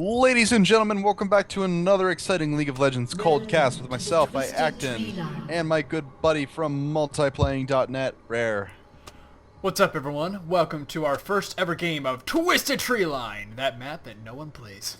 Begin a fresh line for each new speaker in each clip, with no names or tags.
Ladies and gentlemen, welcome back to another exciting League of Legends Cold Cast with myself, Acton, and my good buddy from multiplaying.net, Rare.
What's up, everyone? Welcome to our first ever game of Twisted Treeline, that map that no one plays.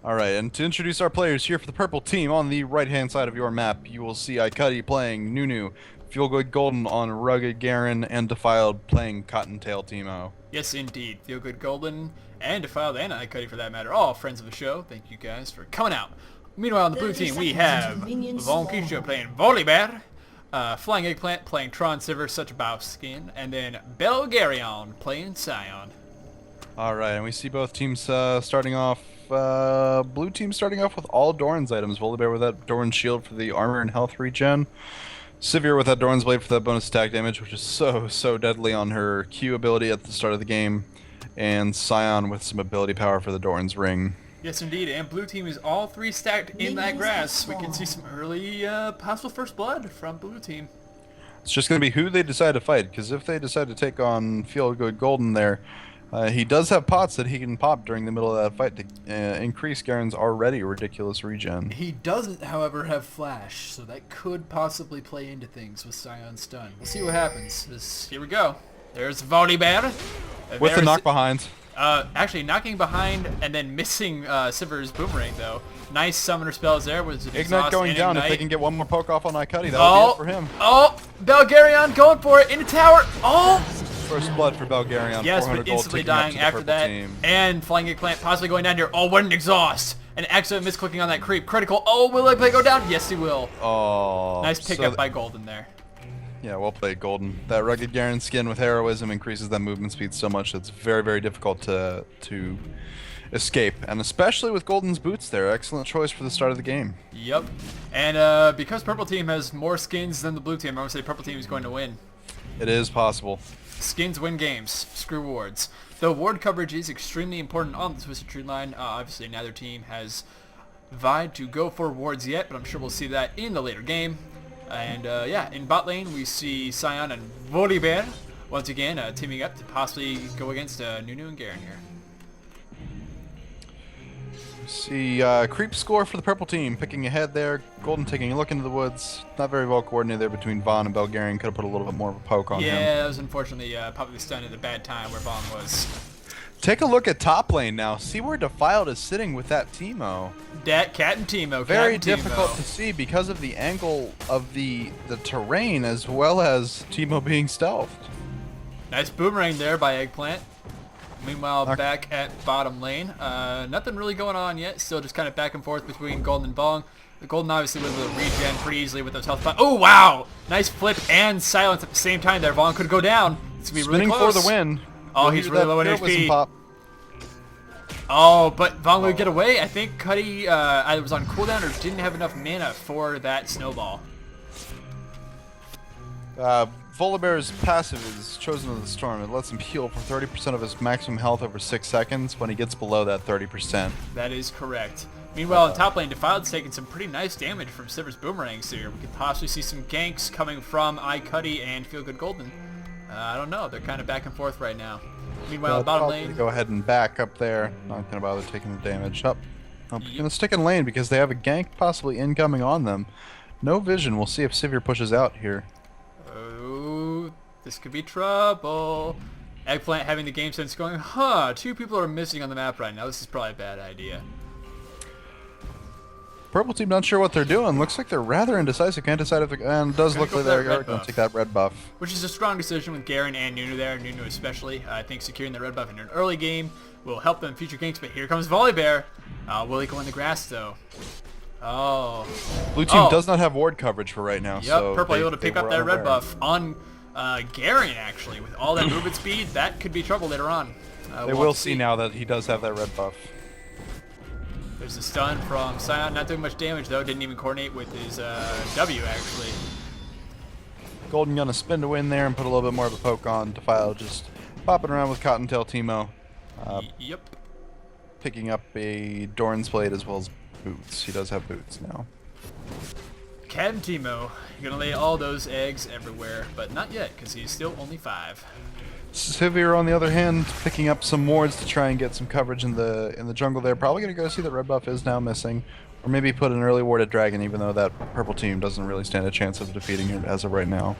Alright, and to introduce our players here for the purple team, on the right-hand side of your map, you will see Ikutty playing Nunu, Feelgood Golden on Rugged Garen, and Defiled playing Cottontail Teemo.
Yes, indeed. Feelgood Golden and Defiled and Ikutty, for that matter, all friends of the show. Thank you guys for coming out. Meanwhile, on the blue team, we have Von Kisho playing Volibear, Flying Eggplant playing Tron Sivir, such a bow skin, and then Belgarion playing Sion.
Alright, and we see both teams starting off, blue team starting off with all Doran's items. Volibear with that Doran shield for the armor and health regen. Sivir with that Doran's blade for that bonus attack damage, which is so deadly on her Q ability at the start of the game. And Sion with some ability power for the Doran's ring.
Yes, indeed, and blue team is all three stacked in that grass. We can see some early possible first blood from blue team.
It's just going to be who they decide to fight, because if they decide to take on Feelgood Golden there, he does have pots that he can pop during the middle of that fight to increase Garen's already ridiculous regen.
He doesn't, however, have flash, so that could possibly play into things with Sion's stun. We'll see what happens. Here we go. There's Volibear.
With the knock behind.
Actually, knocking behind and then missing Sivir's boomerang, though. Nice summoner spells there. Was
Ignite going down. If they can get one more poke off on Ikutty, that would be it for him.
Oh, Belgarion going for it in the tower. Oh!
First blood for Belgarion.
Yes, but instantly dying after that.
Team.
And Flying Eggplant possibly going down here. Oh, what an exhaust. An accident misclicking on that creep. Critical. Oh, will Eggplant go down? Yes, he will.
Oh.
Nice pickup by Golden there.
Yeah, well played, Golden. That Rugged Garen skin with heroism increases that movement speed so much it's very difficult to escape. And especially with Golden's boots there. Excellent choice for the start of the game.
Yep. And because purple team has more skins than the blue team, I want to say purple team is going to win.
It is possible.
Skins win games. Screw wards. Though ward coverage is extremely important on the Twisted Treeline, obviously neither team has vied to go for wards yet, but I'm sure we'll see that in the later game. And yeah, in bot lane we see Sion and Volibear once again teaming up to possibly go against Nunu and Garen here.
See creep score for the purple team, picking ahead there. Golden taking a look into the woods. Not very well coordinated there between Vaughn and Belgarion. Could have put a little bit more of a poke on him.
Yeah, that was unfortunately probably stunned at a bad time where Vaughn was.
Take a look at top lane now. See where Defiled is sitting with that Teemo.
Dat Cat and Teemo.
Very difficult to see because of the angle of the terrain as well as Teemo being stealthed.
Nice boomerang there by Eggplant. Meanwhile, back at bottom lane, nothing really going on yet. Still just kind of back and forth between Golden and Bong. The Golden obviously was able to regen pretty easily with those health pots. Oh, wow! Nice flip and silence at the same time there. Vaughn could go down. It's going to be really close.
For the win.
Oh, he's really low in HP. Oh, but Vaughn would get away. I think Cuddy either was on cooldown or didn't have enough mana for that snowball.
Volibear's passive is Chosen of the Storm. It lets him heal for 30% of his maximum health over 6 seconds when he gets below that 30%.
That is correct. Meanwhile, in top lane, Defiled's taking some pretty nice damage from Sivir's boomerangs here. We could possibly see some ganks coming from Ikutty and Feelgood Golden. I don't know. They're kind of back and forth right now. Meanwhile, bottom lane.
Go ahead and back up there. Not going to bother taking the damage. Up. Going to stick in lane because they have a gank possibly incoming on them. No vision. We'll see if Sivir pushes out here.
Oh, this could be trouble. Eggplant having the game sense going, huh, 2 people are missing on the map right now. This is probably a bad idea.
Purple team not sure what they're doing. Looks like they're rather indecisive. Can't decide if and does look like they're going to take that red buff.
Which is a strong decision with Garen and Nunu there. Nunu especially. I think securing the red buff in an early game will help them in future ganks. But here comes Volibear. Will he go in the grass though? Oh.
Blue team does not have ward coverage for right now.
Yep,
so
purple able to pick up that red buff on Garen actually. With all that movement speed, that could be trouble later on.
They will see now that he does have that red buff.
There's a stun from Sion, not doing much damage though, didn't even coordinate with his W actually.
Golden gonna spin to win there and put a little bit more of a poke on Defile, just popping around with Cottontail Teemo.
Yep.
Picking up a Doran's blade as well as boots. He does have boots now.
Cat and Teemo, you're gonna lay all those eggs everywhere, but not yet, because he's still only 5.
Sivir, on the other hand, picking up some wards to try and get some coverage in the jungle there. Probably going to go see that red buff is now missing. Or maybe put an early ward at Dragon, even though that purple team doesn't really stand a chance of defeating it as of right now.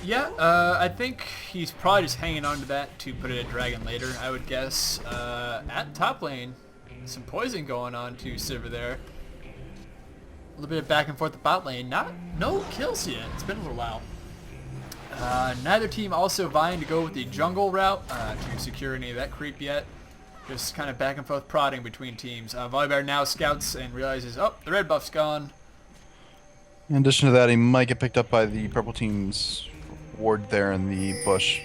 Yeah, I think he's probably just hanging on to that to put it at Dragon later, I would guess. At top lane, some poison going on to Sivir there. A little bit of back and forth at bot lane. No kills yet. It's been a little while. Neither team also vying to go with the jungle route to secure any of that creep yet. Just kind of back and forth prodding between teams. Volibear now scouts and realizes, oh, the red buff's gone.
In addition to that, he might get picked up by the purple team's ward there in the bush.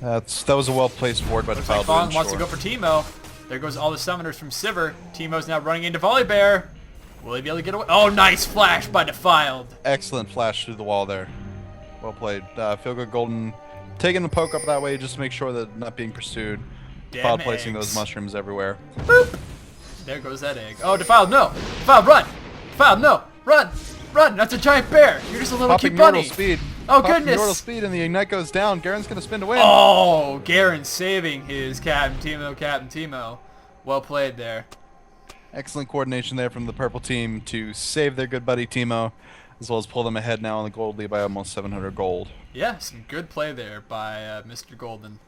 That was a well-placed ward by Defiled.
Fong wants to go for Teemo. There goes all the summoners from Sivir. Teemo's now running into Volibear. Will he be able to get away? Oh, nice flash by Defiled.
Excellent flash through the wall there. Well played. Feel Good Golden taking the poke up that way just to make sure that not being pursued. Defiled placing those mushrooms everywhere.
Boop. There goes that egg. Oh, Defiled, no. Defiled, run. Defiled, no. Run. Run. That's a giant bear. You're just a little cute bunny.
Speed.
Oh,
Popping
goodness.
Yordle speed and the Ignite goes down. Garen's going to spin to win.
Oh, Garen saving his Captain Teemo. Well played there.
Excellent coordination there from the purple team to save their good buddy Teemo, as well as pull them ahead now on the gold lead by almost 700 gold.
Yeah, some good play there by Mr. Golden.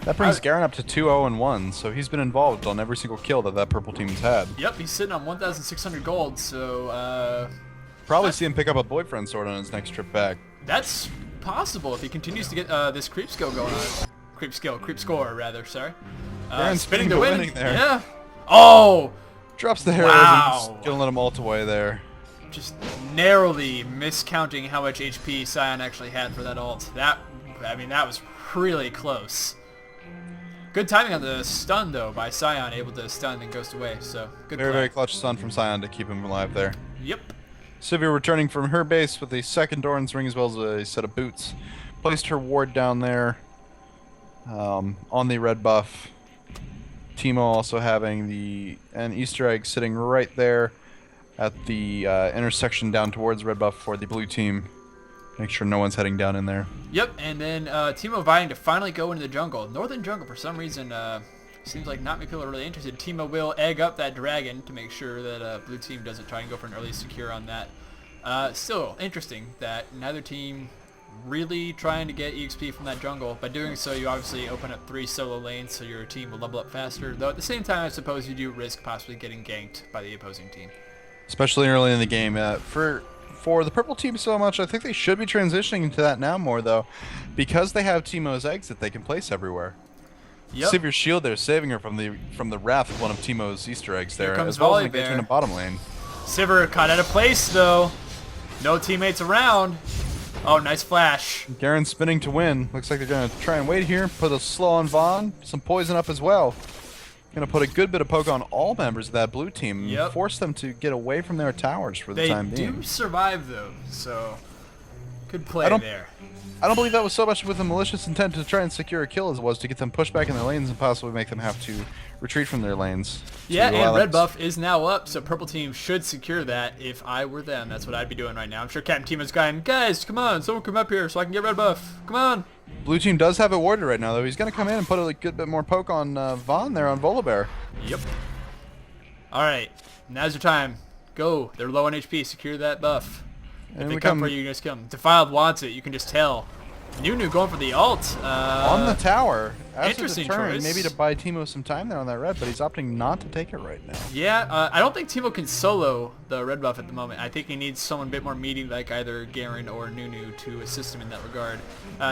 That brings Garen up to 2-0-1, so he's been involved on every single kill that purple team's had.
Yep, he's sitting on 1,600 gold, so
probably see him pick up a boyfriend sword on his next trip back.
That's possible if he continues to get this creep skill going on. Creep score rather, sorry.
Garen's
spinning to win.
There.
Yeah. Oh!
Drops the arrows
Wow.
and gonna let him ult away there.
Just narrowly miscounting how much HP Sion actually had for that ult. That was really close. Good timing on the stun though by Sion, able to stun and ghost away. So good.
Very clutch stun from Sion to keep him alive there.
Yep.
Sivir returning from her base with a second Doran's Ring as well as a set of boots. Placed her ward down there on the red buff. Teemo also having an Easter egg sitting right there at the intersection down towards red buff for the blue team. Make sure no one's heading down in there.
Yep, and then Teemo vying to finally go into the jungle. Northern jungle, for some reason, seems like not many people are really interested. Teemo will egg up that dragon to make sure that blue team doesn't try and go for an early secure on that. Still interesting that neither team really trying to get EXP from that jungle. By doing so, you obviously open up 3 solo lanes, so your team will level up faster. Though at the same time, I suppose you do risk possibly getting ganked by the opposing team. Especially
early in the game. For the purple team so much, I think they should be transitioning into that now more, though. Because they have Teemo's eggs that they can place everywhere.
Yep.
Sivir's shield there, saving her from the wrath of one of Teemo's Easter eggs there,
comes
as well as
Volibear.
engagement in the bottom lane.
Sivir caught out of place, though. No teammates around. Oh, nice flash.
Garen spinning to win. Looks like they're going to try and wait here. Put a slow on Vaughn. Some poison up as well. Going to put a good bit of poke on all members of that blue team.
Yep.
Force them to get away from their towers for the time being.
They do survive, though, so good play there.
I don't believe that was so much with a malicious intent to try and secure a kill as it was to get them pushed back in their lanes and possibly make them have to retreat from their lanes.
Yeah, and red buff is now up, so purple team should secure that. If I were them, that's what I'd be doing right now. I'm sure Captain Teemo's going, guys, come on, someone come up here so I can get red buff. Come on.
Blue team does have it warded right now, though. He's going to come in and put a good bit more poke on Vaughn there on Volibear.
Yep. All right, now's your time. Go. They're low on HP. Secure that buff. If they come for you, just kill them. Defiled wants it. You can just tell. Nunu going for the ult.
On the tower.
Interesting choice.
Maybe to buy Teemo some time there on that red, but he's opting not to take it right now.
Yeah, I don't think Teemo can solo the red buff at the moment. I think he needs someone a bit more meaty like either Garen or Nunu to assist him in that regard.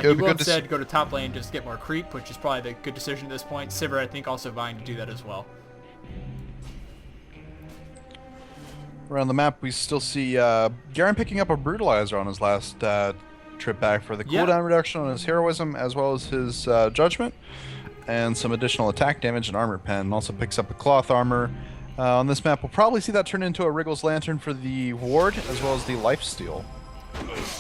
He will instead go to top lane just to get more creep, which is probably the good decision at this point. Sivir, I think, also vying to do that as well.
Around the map, we still see Garen picking up a Brutalizer on his last trip back for the cooldown reduction on his heroism as well as his judgment, and some additional attack damage and armor pen. Also picks up a cloth armor. On this map, we'll probably see that turn into a Wriggles Lantern for the ward as well as the lifesteal.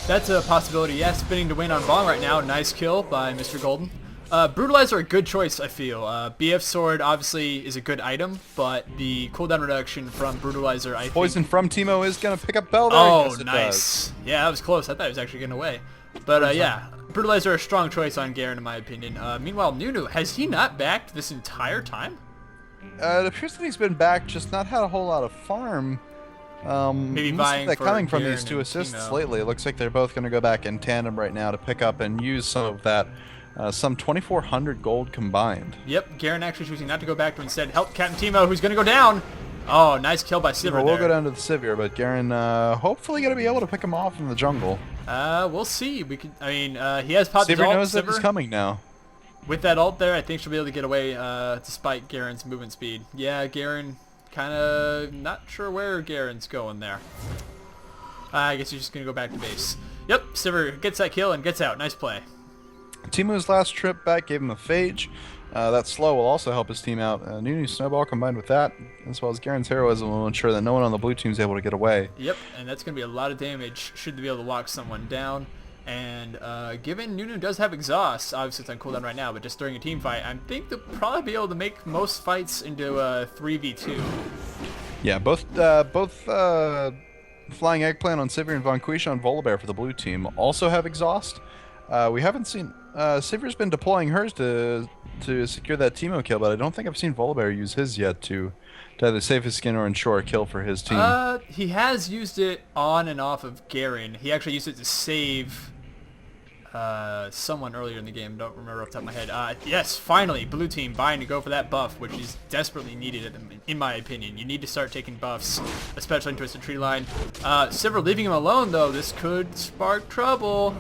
That's a possibility, yeah. Spinning to win on Vaughn right now. Nice kill by Mr. Golden. Brutalizer, a good choice, I feel. BF Sword obviously is a good item, but the cooldown reduction from Brutalizer, I think...
Poison from Teemo is going to pick up Bell there.
Oh,
yes,
nice. Yeah, that was close. I thought he was actually getting away. But yeah, Brutalizer a strong choice on Garen in my opinion. Meanwhile, Nunu, has he not backed this entire time?
It appears that he's been back, just not had a whole lot of farm.
Maybe
Most
vying
of that
for
coming from
Garen
these two
and
assists
Teemo.
lately. It looks like they're both going to go back in tandem right now to pick up and use some of that, some 2,400 gold combined.
Yep, Garen actually choosing not to go back to instead help Captain Teemo, who's going to go down. Oh, nice kill by Sivir
We'll
there.
go down to the Sivir, but Garen hopefully going to be able to pick him off in the jungle.
We'll see. We could. I mean, he has popped his
Sivir
ult.
knows that he's
Sivir.
coming now.
With that ult there, I think she'll be able to get away despite Garen's movement speed. Yeah, Garen kind of not sure where Garen's going there. I guess he's just going to go back to base. Yep, Sivir gets that kill and gets out. Nice play.
Teemu's last trip back gave him a phage. That slow will also help his team out. Nunu's snowball combined with that, as well as Garen's heroism, will ensure that no one on the blue team is able to get away.
Yep, and that's going to be a lot of damage should they be able to lock someone down. And given Nunu does have exhaust, obviously it's on cooldown right now, but just during a team fight, I think they'll probably be able to make most fights into a 3v2.
Yeah, both Flying Eggplant on Sivir and Von Quisha on Volibear for the blue team also have exhaust. We haven't seen... Sivir's been deploying hers to secure that Teemo kill, but I don't think I've seen Volibear use his yet to either save his skin or ensure a kill for his team.
He has used it on and off of Garen. He actually used it to save someone earlier in the game. Don't remember off the top of my head. Yes, finally, blue team buying to go for that buff, which is desperately needed in my opinion. You need to start taking buffs, especially in Twisted Tree Line. Sivir leaving him alone, though. This could spark trouble.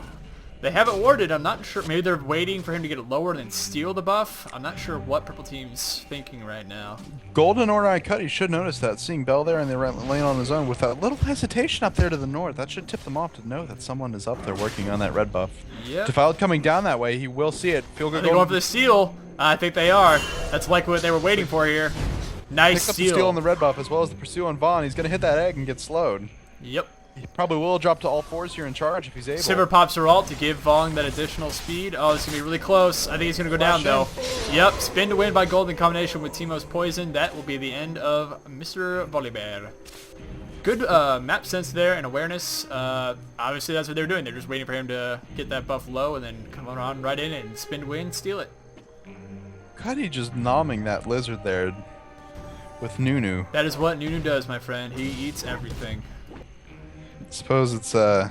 They have it warded. I'm not sure. Maybe they're waiting for him to get it lower and then steal the buff. I'm not sure what purple team's thinking right now.
Golden Ori Cuddy should notice that, seeing Bell there and they're laying on his own with that little hesitation up there to the north. That should tip them off to know that someone is up there working on that red buff.
Yep.
Defiled coming down that way, he will see it. Feel good.
Are they going for the steal? I think they are. That's likely what they were waiting for here. Nice
Picks up the
steal.
steal on the red buff as well as the pursue on Vaughn. He's going to hit that egg and get slowed.
Yep.
He probably will drop to all fours here in charge if he's able.
Sivir pops her ult to give Vong that additional speed. Oh, this is going to be really close. I think he's going to go down, though. Yep, spin to win by gold in combination with Teemo's poison. That will be the end of Mr. Volibear. Good map sense there and awareness. Obviously, that's what they're doing. They're just waiting for him to get that buff low and then come on right in and spin to win, steal it.
Cuddy just nomming that lizard there with Nunu.
That is what Nunu does, my friend. He eats everything.
Suppose it's a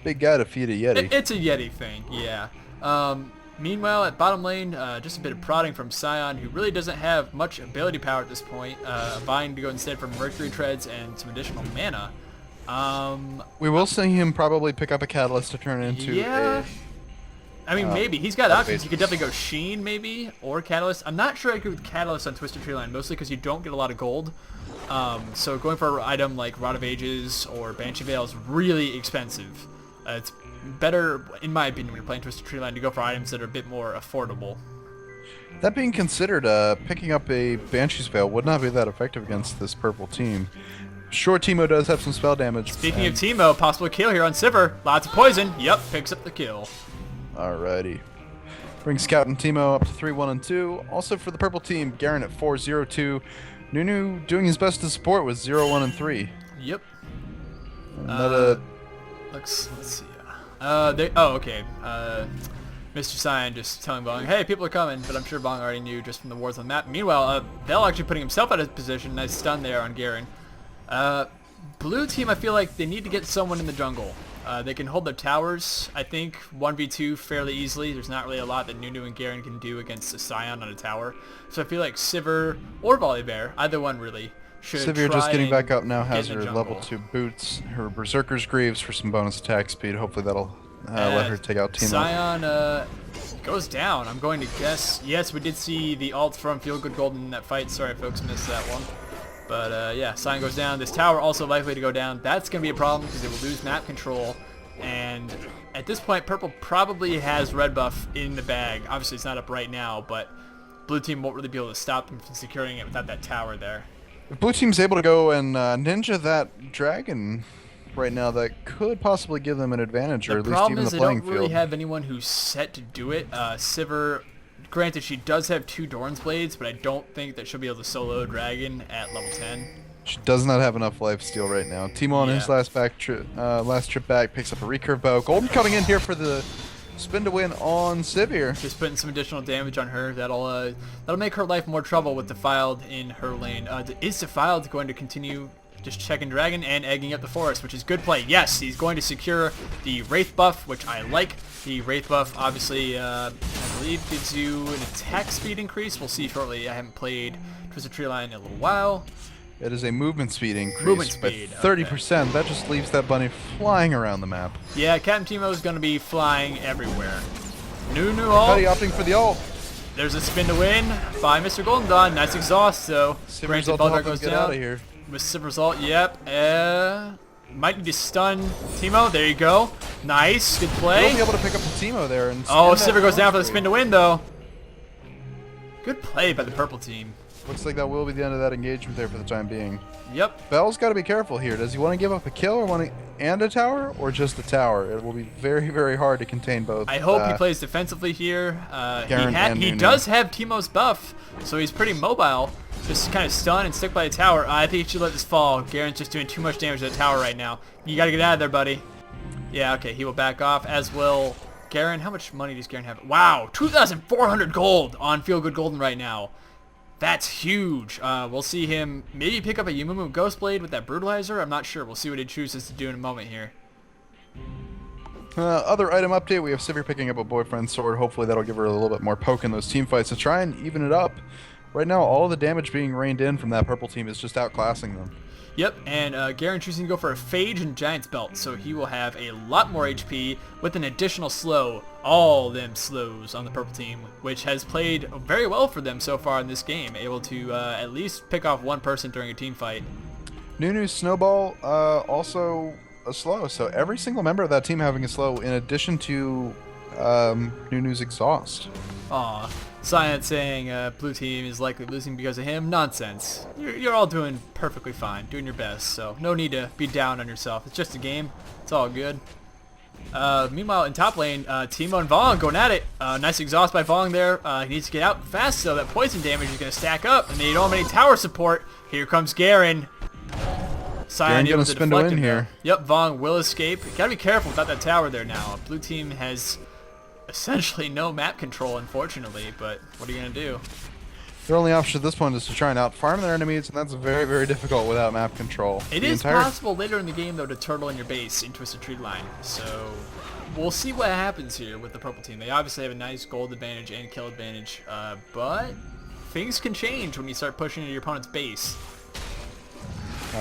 big guy to feed a Yeti.
It's a Yeti thing, yeah. Meanwhile, at bottom lane, just a bit of prodding from Sion, who really doesn't have much ability power at this point, vying to go instead for Mercury Treads and some additional mana.
We will see him probably pick up a catalyst to turn into
Yeah. I mean, maybe. He's got
that
options. He could
basis.
definitely go Sheen, maybe, or Catalyst. I'm not sure I could with Catalyst on Twisted Tree Line, mostly because you don't get a lot of gold. So going for an item like Rod of Ages or Banshee Veil is really expensive. It's better, in my opinion, when you're playing Twisted Tree Line, to go for items that are a bit more affordable.
That being considered, picking up a Banshee's Veil would not be that effective against this purple team. Sure, Teemo does have some spell damage.
Speaking of Teemo, possible kill here on Sivir. Lots of poison. Yep, picks up the kill.
Alrighty. Brings Scout and Teemo up to 3-1-2. Also for the purple team, Garen at 4-0-2. Nunu doing his best to support with 0-1-3.
Yep. Let's see. Okay. Mr. Cyan just telling Bong, hey, people are coming, but I'm sure Bong already knew just from the wards on the map. Meanwhile, Bell actually putting himself out of position. Nice stun there on Garen. Blue team, I feel like they need to get someone in the jungle. They can hold their towers, I think, 1v2 fairly easily. There's not really a lot that Nunu and Garen can do against a Sion on a tower. So I feel like Sivir or Volibear, either one really, should
Sivir
try
just getting
and
back up now, has
get in
her
the
level
jungle.
2 boots, her Berserker's Greaves for some bonus attack speed. Hopefully that'll let her take out Teemo.
Sion goes down. I'm going to guess. Yes, we did see the ult from Feel Good Golden in that fight. Sorry, folks, missed that one. But yeah, Sion goes down. This tower also likely to go down. That's going to be a problem because it will lose map control. And at this point, purple probably has red buff in the bag. Obviously, it's not up right now, but blue team won't really be able to stop them from securing it without that tower there.
If blue team's able to go and ninja that dragon right now, that could possibly give them an advantage, or
The
at least
problem
even
is
the
they
playing
don't really
field.
have anyone who's set to do it. Sivir, granted, she does have 2 Dorn's Blades, but I don't think that she'll be able to solo a dragon at level 10.
She does not have enough lifesteal right now. Teemo on his
Yeah.
last trip back picks up a recurve bow. Golden coming in here for the Spin to win on Sivir.
Just putting some additional damage on her. That'll make her life more trouble with Defiled in her lane. Is Defiled going to continue just checking Dragon and egging up the forest, which is good play. Yes, he's going to secure the Wraith buff, which I like. The Wraith buff obviously, I believe, gives you an attack speed increase. We'll see shortly. I haven't played Twisted Tree Line in a little while.
It is a movement speed increase
Movement speed,
by 30%. Okay. That just leaves that bunny flying around the map.
Yeah, Captain Teemo is going to be flying everywhere. Nunu ult.
Cuddy opting for the ult.
There's a spin to win by Mr. Golden Dawn. Nice exhaust, though.
Sivir's ult helped him get out of here.
With Sivir's ult, yep. Might need to stun Teemo. There you go. Nice, good play.
We'll be able to pick up the Teemo there. And
Sivir goes down for the spin to win, though. Good play by the purple team.
Looks like that will be the end of that engagement there for the time being.
Yep.
Bell's got to be careful here. Does he want to give up a kill and a tower, or just a tower? It will be very, very hard to contain both.
I hope he plays defensively here. He
Nunu.
does have Teemo's buff, so he's pretty mobile. Just kind of stun and stick by the tower. I think he should let this fall. Garen's just doing too much damage to the tower right now. You got to get out of there, buddy. Yeah, okay, he will back off, as will Garen. How much money does Garen have? Wow, 2,400 gold on Feel Good Golden right now. That's huge. We'll see him maybe pick up a Yumumu Ghostblade with that Brutalizer. I'm not sure. We'll see what he chooses to do in a moment here.
Other item update, we have Sivir picking up a Boyfriend Sword. Hopefully that'll give her a little bit more poke in those team fights to try and even it up. Right now, all the damage being rained in from that purple team is just outclassing them.
Yep, and Garen choosing to go for a Phage and Giant's Belt, so he will have a lot more HP with an additional slow. All them slows on the purple team, which has played very well for them so far in this game, able to at least pick off one person during a team fight.
Nunu's Snowball also a slow, so every single member of that team having a slow in addition to Nunu's Exhaust.
Aw, Science saying blue team is likely losing because of him. Nonsense. You're all doing perfectly fine, doing your best, so no need to be down on yourself. It's just a game. It's all good. Meanwhile, in top lane, Teemo and Vong going at it. Nice exhaust by Vong there. He needs to get out fast, so that poison damage is going to stack up, and they don't have any tower support. Here comes Garen.
Garen going to spin to win here.
Yep, Vong will escape. Gotta be careful without that tower there now. Blue team has essentially no map control, unfortunately, but what are you going to do?
Their only option at this point is to try and out-farm their enemies, and that's very, very difficult without map control.
It is possible later in the game, though, to turtle in your base in Twisted Tree Line, so we'll see what happens here with the purple team. They obviously have a nice gold advantage and kill advantage, but things can change when you start pushing into your opponent's base.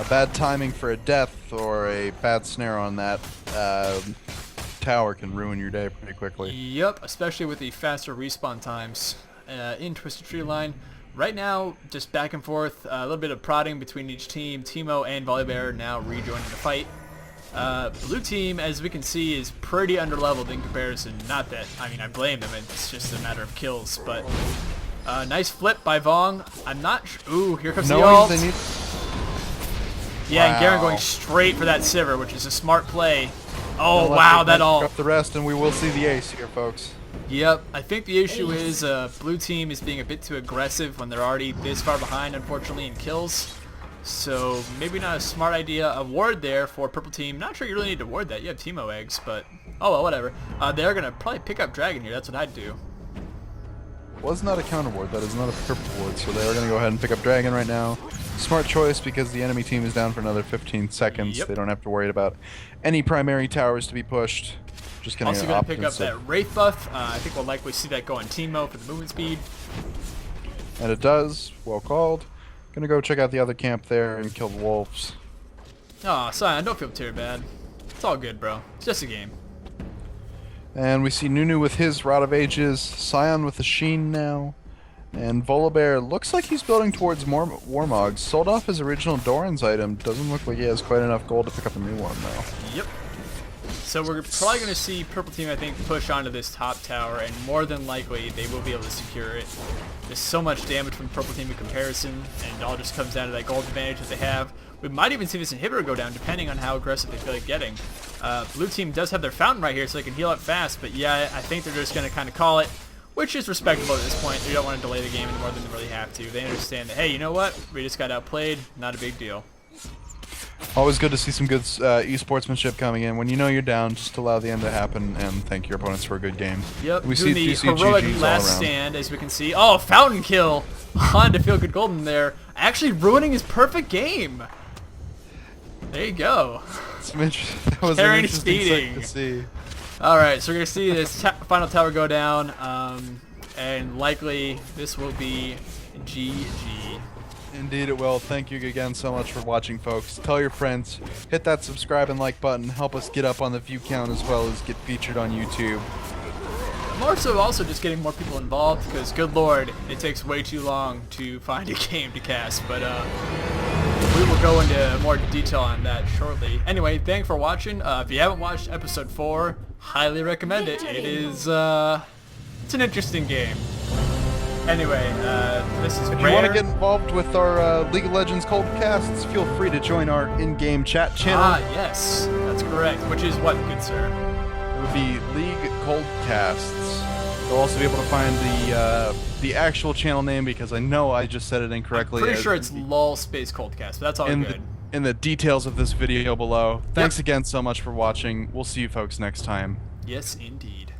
Bad timing for a death or a bad snare on that tower can ruin your day pretty quickly.
Yep, especially with the faster respawn times in Twisted Tree Line. Right now, just back and forth, a little bit of prodding between each team. Teemo and Volibear now rejoining the fight. Blue team, as we can see, is pretty underleveled in comparison. Not that, I mean, I blame them, it's just a matter of kills, but nice flip by Vong. I'm not sure. Ooh, here comes the ult. Yeah, and Garen going straight for that Sivir, which is a smart play. Oh, wow, that ult.
Up the rest, and we will see the ace here, folks.
Yep, I think the issue is blue team is being a bit too aggressive when they're already this far behind, unfortunately, in kills. So maybe not a smart idea. A ward there for purple team. Not sure you really need to ward that. You have Teemo eggs, but oh well, whatever. They're going to probably pick up Dragon here. That's what I'd do.
Was not a counter ward. That is not a purple ward, so they are going to go ahead and pick up Dragon right now. Smart choice because the enemy team is down for another 15 seconds. Yep. They don't have to worry about any primary towers to be pushed. Just going
to pick up that Wraith buff. I think we'll likely see that go on Teemo for the movement speed.
And it does. Well called. Gonna go check out the other camp there and kill the wolves.
Aw, Sion, don't feel too bad. It's all good, bro. It's just a game.
And we see Nunu with his Rod of Ages, Sion with the Sheen now, and Volibear looks like he's building towards more Warmogs. Sold off his original Doran's item. Doesn't look like he has quite enough gold to pick up a new one, though.
Yep. So we're probably going to see purple team, I think, push onto this top tower, and more than likely they will be able to secure it. There's so much damage from purple team in comparison, and it all just comes down to that gold advantage that they have. We might even see this inhibitor go down, depending on how aggressive they feel like getting. Blue team does have their fountain right here, so they can heal up fast, but yeah, I think they're just going to kind of call it, which is respectable at this point. They don't want to delay the game any more than they really have to. They understand that, hey, you know what? We just got outplayed. Not a big deal.
Always good to see some good esportsmanship coming in. When you know you're down, just allow the end to happen and thank your opponents for a good game.
Yep,
we
doing
see
the
see
heroic
GGs all
last
around.
stand, as we can see. Oh, fountain kill on to Feel Good Golden there. Actually ruining his perfect game. There you go.
That was an
Carrying
interesting
speeding.
sight to see.
All right, so we're going to see this final tower go down, and likely this will be GG.
Indeed it will. Thank you again so much for watching, folks. Tell your friends. Hit that subscribe and like button. Help us get up on the view count as well as get featured on YouTube.
More so also just getting more people involved, because good lord, it takes way too long to find a game to cast, but we will go into more detail on that shortly. Anyway, thanks for watching. If you haven't watched episode 4, highly recommend it. It is, it's an interesting game. Anyway, this is
If
Rare.
you want to get involved with our League of Legends Cold Casts, feel free to join our in-game chat channel.
Ah, yes, that's correct. Which is what, good sir?
It would be League Cold Casts. You'll also be able to find the actual channel name because I know I just said it incorrectly.
Pretty sure it's LOL Space Coldcast, but that's all good.
In the details of this video below. Thanks again so much for watching. We'll see you folks next time.
Yes, indeed.